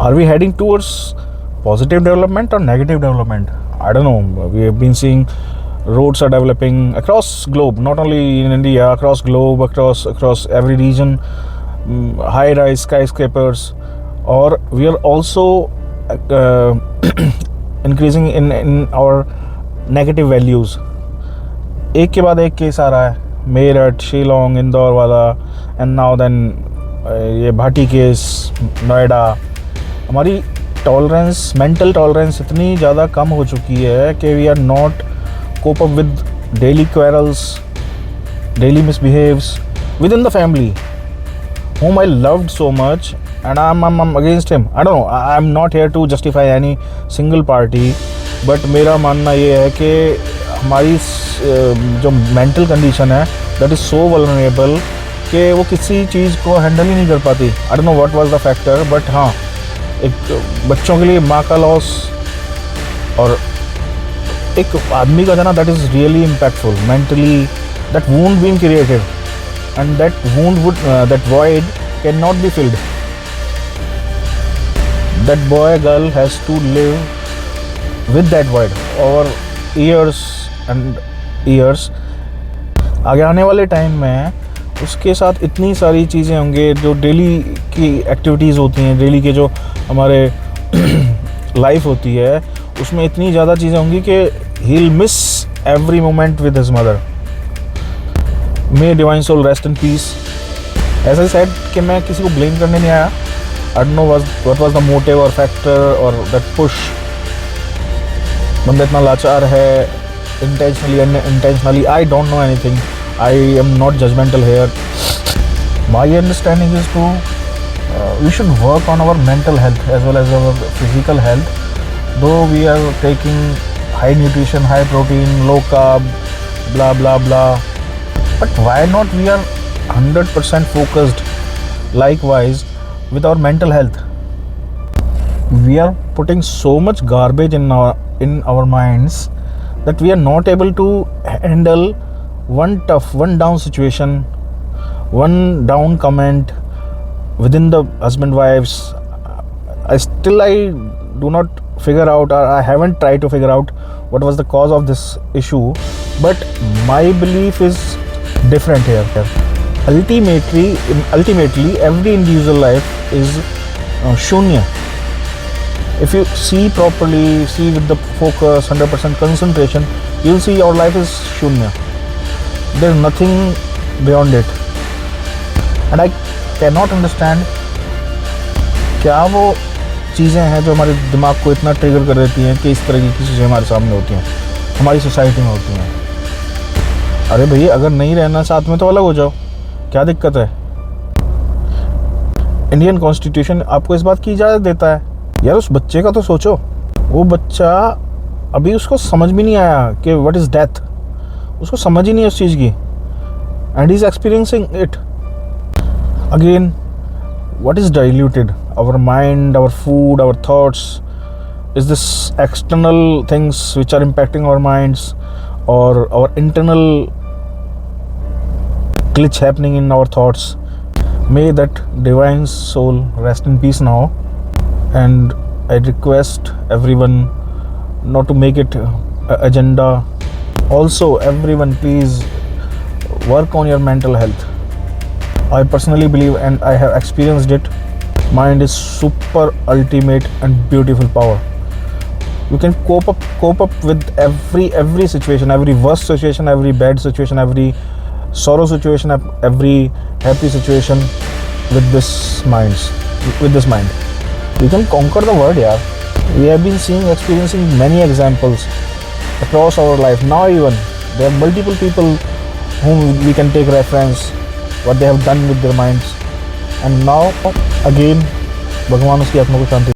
Are we heading towards positive development or negative development? I don't know. We have been seeing roads are developing across globe, not only in India, across globe, across every region, high-rise skyscrapers, or we are also increasing in our negative values. एक के बाद एक case आ रहा है, मेरठ, शिलोंग, इंदौर वाला, and now then ये Bhati case, Noida. हमारी tolerance, mental tolerance इतनी ज़्यादा कम हो चुकी है कि we are not cope up with daily quarrels, daily misbehaves within the family, whom I loved so much, and I'm against him. I don't know. I'm not here to justify any single party, but मेरा मानना ये है कि हमारी जो mental condition है, that is so vulnerable कि वो किसी चीज़ को handle ही नहीं कर पाती. I don't know what was the factor, but हाँ, एक बच्चों के लिए माँ का लॉस और एक आदमी का जाना, that is really impactful mentally. That wound been created and that wound would that void can not be filled. That boy girl has to live with that void over years and years. आगे आने वाले time में उसके साथ इतनी सारी चीज़ें होंगी, जो डेली की एक्टिविटीज़ होती हैं, डेली के जो हमारे लाइफ होती है, उसमें इतनी ज़्यादा चीज़ें होंगी कि he will miss every moment with his mother. May divine soul rest in peace. ऐसा ही सेड कि मैं किसी को ब्लेम करने नहीं आया. I don't know what was the motive और फैक्टर और दैट पुश. बंदा इतना लाचार है, intentionally unintentionally, I don't know anything. I am not judgmental here. My understanding is to we should work on our mental health as well as our physical health. Though we are taking high nutrition, high protein, low carb, blah blah blah, but why not we are 100% focused likewise with our mental health? We are putting so much garbage in our minds that we are not able to handle one down situation, one down comment within the husband wives. I do not figure out, or I haven't tried to figure out what was the cause of this issue, but my belief is different here. Ultimately every individual life is shunya. If you see properly, see with the focus, 100% concentration, you'll see your life is shunya. There's nothing beyond it. And I cannot understand क्या वो चीज़ें हैं जो हमारे दिमाग को इतना trigger कर देती हैं कि इस तरह की चीज़ें हमारे सामने होती हैं, हमारी सोसाइटी में होती हैं. अरे भैया, अगर नहीं रहना साथ में तो अलग हो जाओ, क्या दिक्कत है? इंडियन कॉन्स्टिट्यूशन आपको इस बात की इजाज़त देता है. यार उस बच्चे का तो सोचो. वो बच्चा अभी उसको समझ भी नहीं आया कि व्हाट इज़ डेथ. उसको समझ ही नहीं है उस चीज़ की, and he is experiencing it. Again, what is diluted? Our mind, our food, our thoughts. Is this external things which are impacting our minds, or our internal glitch happening in our thoughts? May that divine soul rest in peace now. And I request everyone not to make it an agenda. Also, everyone, please work on your mental health. I personally believe, and I have experienced it, mind is super ultimate and beautiful power. You can cope up with every situation, every worst situation, every bad situation, every sorrow situation, every happy situation with this mind. You can conquer the world, yeah. We have been experiencing many examples across our life. Now even there are multiple people whom we can take reference, what they have done with their minds, and now again भगवान उसकी आत्मा को शांति